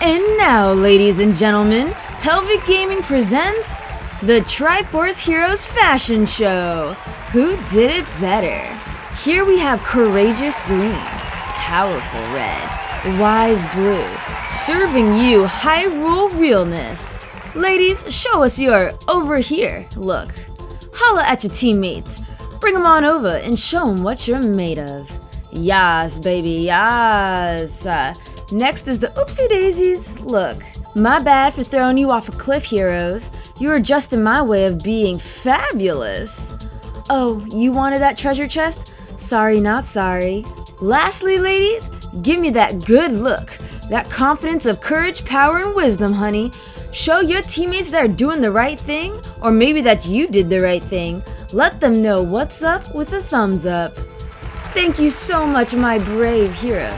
And now, ladies and gentlemen, Pelvic Gaming presents the Triforce Heroes Fashion Show. Who did it better? Here we have Courageous Green, Powerful Red, Wise Blue, serving you Hyrule realness. Ladies, show us your over here look. Holla at your teammates. Bring them on over and show them what you're made of. Yas, baby, yas. Next is the oopsie daisies look. My bad for throwing you off a cliff, heroes. You were just in my way of being fabulous. Oh, you wanted that treasure chest? Sorry, not sorry. Lastly, ladies, give me that good look. That confidence of courage, power, and wisdom, honey. Show your teammates they're doing the right thing, or maybe that you did the right thing. Let them know what's up with a thumbs up. Thank you so much, my brave heroes.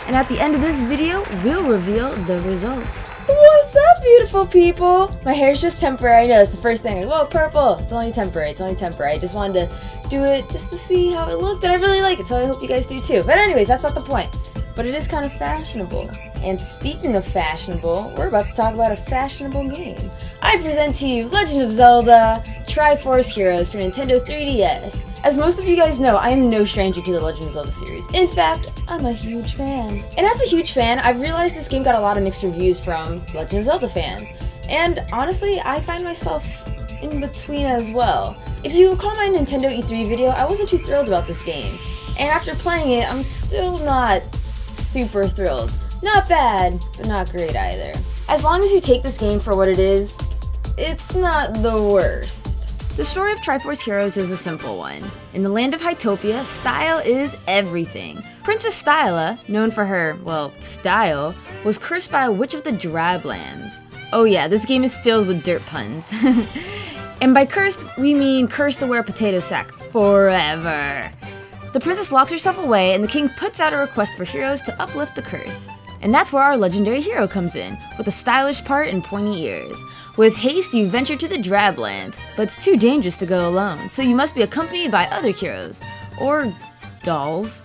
And at the end of this video, we'll reveal the results. What's up, beautiful people? My hair's just temporary. I know it's the first thing. Whoa, purple. It's only temporary. It's only temporary. I just wanted to do it just to see how it looked, and I really like it, so I hope you guys do too. But anyways, that's not the point. But it is kind of fashionable. And speaking of fashionable, we're about to talk about a fashionable game. I present to you Legend of Zelda Triforce Heroes for Nintendo 3DS. As most of you guys know, I am no stranger to the Legend of Zelda series. In fact, I'm a huge fan. And as a huge fan, I've realized this game got a lot of mixed reviews from Legend of Zelda fans. And honestly, I find myself in between as well. If you recall my Nintendo E3 video, I wasn't too thrilled about this game. And after playing it, I'm still not super thrilled. Not bad, but not great either. As long as you take this game for what it is, it's not the worst. The story of Triforce Heroes is a simple one. In the land of Hytopia, style is everything. Princess Styla, known for her, well, style, was cursed by a witch of the Drablands. Oh yeah, this game is filled with dirt puns. And by cursed, we mean cursed to wear a potato sack forever. The princess locks herself away, and the king puts out a request for heroes to uplift the curse. And that's where our legendary hero comes in, with a stylish part and pointy ears. With haste, you venture to the Drablands, but it's too dangerous to go alone, so you must be accompanied by other heroes. Or dolls.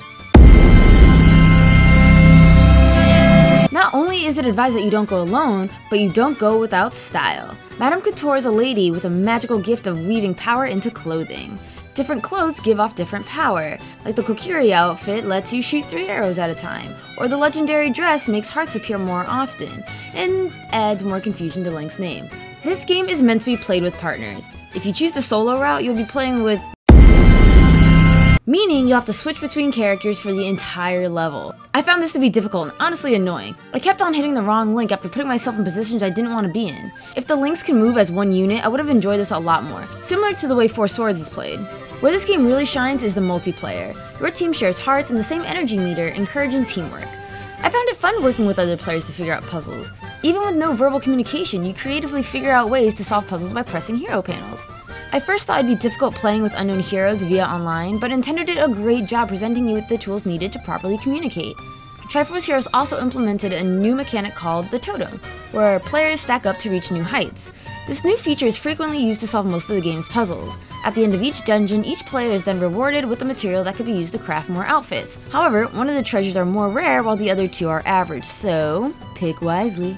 Not only is it advised that you don't go alone, but you don't go without style. Madame Couture is a lady with a magical gift of weaving power into clothing. Different clothes give off different power, like the Kokiri outfit lets you shoot 3 arrows at a time, or the legendary dress makes hearts appear more often, and adds more confusion to Link's name. This game is meant to be played with partners. If you choose the solo route, you'll be playing with meaning you'll have to switch between characters for the entire level. I found this to be difficult and honestly annoying. I kept on hitting the wrong Link after putting myself in positions I didn't want to be in. If the Links can move as one unit, I would have enjoyed this a lot more, similar to the way Four Swords is played. Where this game really shines is the multiplayer. Your team shares hearts and the same energy meter, encouraging teamwork. I found it fun working with other players to figure out puzzles. Even with no verbal communication, you creatively figure out ways to solve puzzles by pressing hero panels. I first thought it'd be difficult playing with unknown heroes via online, but Nintendo did a great job presenting you with the tools needed to properly communicate. Triforce Heroes also implemented a new mechanic called the Totem, where players stack up to reach new heights. This new feature is frequently used to solve most of the game's puzzles. At the end of each dungeon, each player is then rewarded with a material that could be used to craft more outfits. However, one of the treasures are more rare while the other 2 are average, so pick wisely.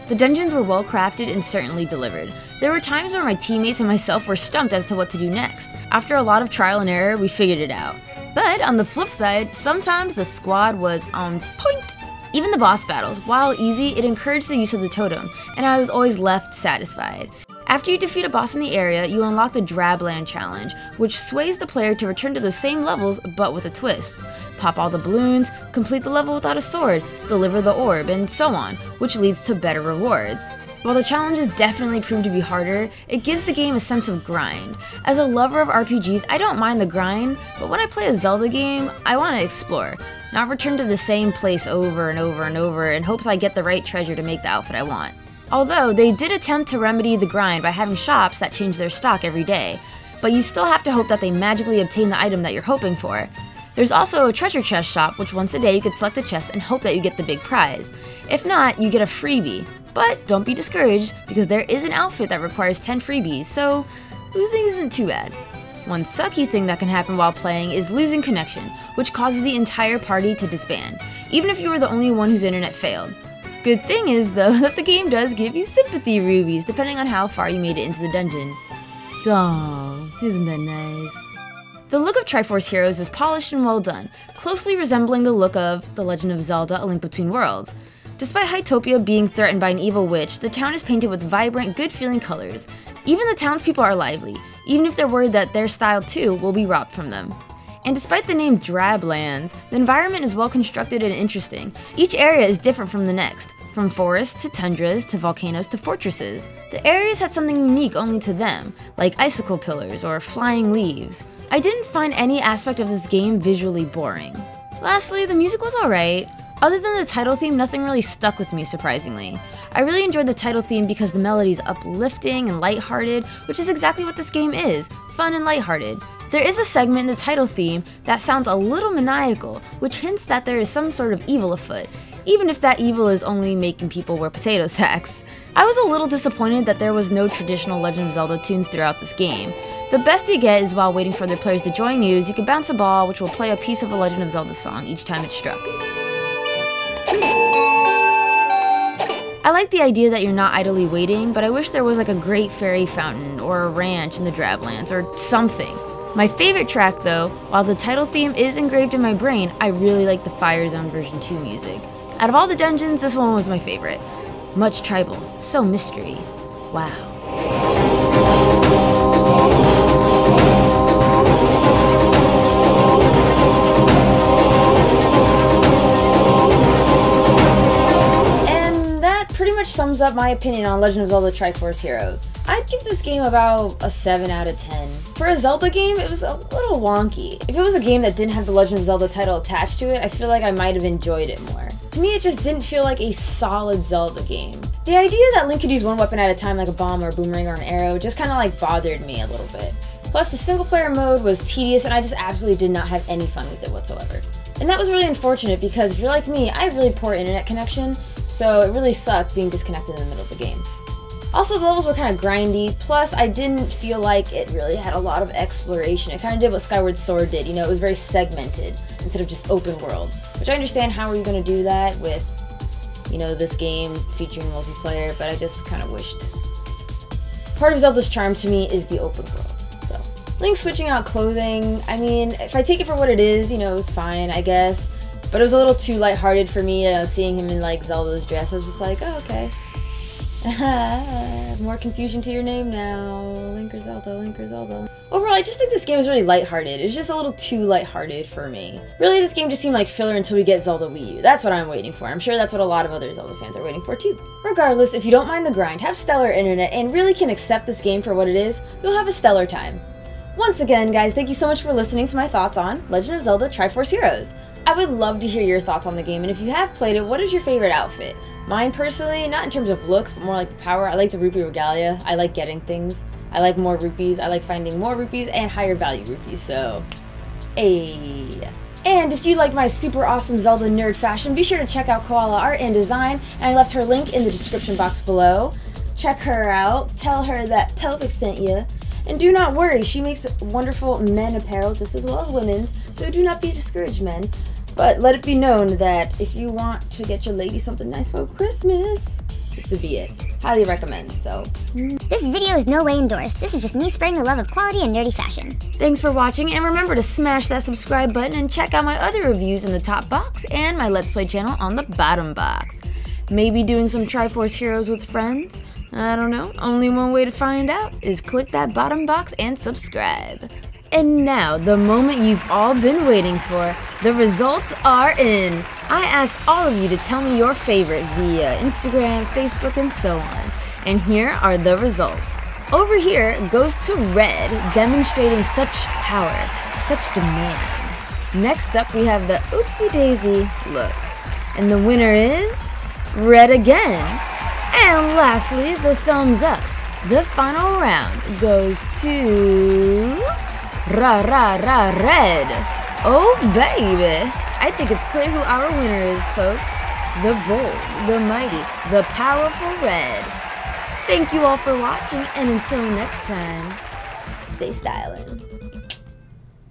The dungeons were well crafted and certainly delivered. There were times where my teammates and myself were stumped as to what to do next. After a lot of trial and error, we figured it out. But on the flip side, sometimes the squad was on point. Even the boss battles, while easy, it encouraged the use of the totem, and I was always left satisfied. After you defeat a boss in the area, you unlock the Drabland challenge, which sways the player to return to those same levels, but with a twist. Pop all the balloons, complete the level without a sword, deliver the orb, and so on, which leads to better rewards. While the challenges definitely prove to be harder, it gives the game a sense of grind. As a lover of RPGs, I don't mind the grind, but when I play a Zelda game, I want to explore, not return to the same place over and over and over in hopes I get the right treasure to make the outfit I want. Although, they did attempt to remedy the grind by having shops that change their stock every day, but you still have to hope that they magically obtain the item that you're hoping for. There's also a treasure chest shop, which once a day you could select a chest and hope that you get the big prize. If not, you get a freebie. But don't be discouraged, because there is an outfit that requires 10 freebies, so losing isn't too bad. One sucky thing that can happen while playing is losing connection, which causes the entire party to disband, even if you were the only one whose internet failed. Good thing is, though, that the game does give you sympathy rubies, depending on how far you made it into the dungeon. Dong, isn't that nice? The look of Triforce Heroes is polished and well done, closely resembling the look of The Legend of Zelda: A Link Between Worlds. Despite Hytopia being threatened by an evil witch, the town is painted with vibrant, good-feeling colors. Even the townspeople are lively, even if they're worried that their style too will be robbed from them. And despite the name Drablands, the environment is well constructed and interesting. Each area is different from the next, from forests to tundras to volcanoes to fortresses. The areas had something unique only to them, like icicle pillars or flying leaves. I didn't find any aspect of this game visually boring. Lastly, the music was alright. Other than the title theme, nothing really stuck with me, surprisingly. I really enjoyed the title theme because the melody is uplifting and lighthearted, which is exactly what this game is, fun and lighthearted. There is a segment in the title theme that sounds a little maniacal, which hints that there is some sort of evil afoot, even if that evil is only making people wear potato sacks. I was a little disappointed that there was no traditional Legend of Zelda tunes throughout this game. The best you get is while waiting for other players to join you, you can bounce a ball which will play a piece of a Legend of Zelda song each time it's struck. I like the idea that you're not idly waiting, but I wish there was like a great fairy fountain or a ranch in the Drablands or something. My favorite track though, while the title theme is engraved in my brain, I really like the Fire Zone version 2 music. Out of all the dungeons, this one was my favorite. Much tribal, so mystery. Wow. Sums up my opinion on Legend of Zelda Triforce Heroes. I'd give this game about a 7 out of 10. For a Zelda game, it was a little wonky. If it was a game that didn't have the Legend of Zelda title attached to it, I feel like I might have enjoyed it more. To me, it just didn't feel like a solid Zelda game. The idea that Link could use one weapon at a time like a bomb or a boomerang or an arrow just kind of like bothered me a little bit. Plus, the single player mode was tedious and I just absolutely did not have any fun with it whatsoever. And that was really unfortunate because if you're like me, I have really poor internet connection, so it really sucked being disconnected in the middle of the game. Also, the levels were kind of grindy, plus I didn't feel like it really had a lot of exploration. It kind of did what Skyward Sword did, you know, it was very segmented instead of just open world. Which I understand how are you going to do that with, you know, this game featuring multiplayer, but I just kind of wished. Part of Zelda's charm to me is the open world. So, Link switching out clothing, I mean, if I take it for what it is, you know, it was fine, I guess. But it was a little too lighthearted for me, seeing him in like Zelda's dress. I was just like, oh, okay. More confusion to your name now. Link or Zelda, Link or Zelda. Overall, I just think this game is really lighthearted. It was just a little too lighthearted for me. Really, this game just seemed like filler until we get Zelda Wii U. That's what I'm waiting for. I'm sure that's what a lot of other Zelda fans are waiting for too. Regardless, if you don't mind the grind, have stellar internet, and really can accept this game for what it is, you'll have a stellar time. Once again, guys, thank you so much for listening to my thoughts on Legend of Zelda Triforce Heroes. I would love to hear your thoughts on the game, and if you have played it, what is your favorite outfit? Mine personally, not in terms of looks, but more like the power. I like the Rupee Regalia. I like getting things. I like more rupees. I like finding more rupees and higher value rupees, so ayy. And if you like my super awesome Zelda nerd fashion, be sure to check out Koala Art and Design, and I left her link in the description box below. Check her out, tell her that Pelvic sent you, and do not worry, she makes wonderful men apparel just as well as women's, so do not be discouraged, men. But let it be known that if you want to get your lady something nice for Christmas, this would be it. Highly recommend, so. This video is no way endorsed. This is just me spreading the love of quality and nerdy fashion. Thanks for watching, and remember to smash that subscribe button and check out my other reviews in the top box and my Let's Play channel on the bottom box. Maybe doing some Triforce Heroes with friends? I don't know. Only one way to find out is click that bottom box and subscribe. And now, the moment you've all been waiting for, the results are in! I asked all of you to tell me your favorite via Instagram, Facebook, and so on. And here are the results. Over here goes to Red, demonstrating such power, such demand. Next up we have the Oopsie Daisy look. And the winner is Red again. And lastly, the thumbs up. The final round goes to Red. Oh baby! I think it's clear who our winner is, folks. The bold, the mighty, the powerful Red. Thank you all for watching, and until next time, stay styling.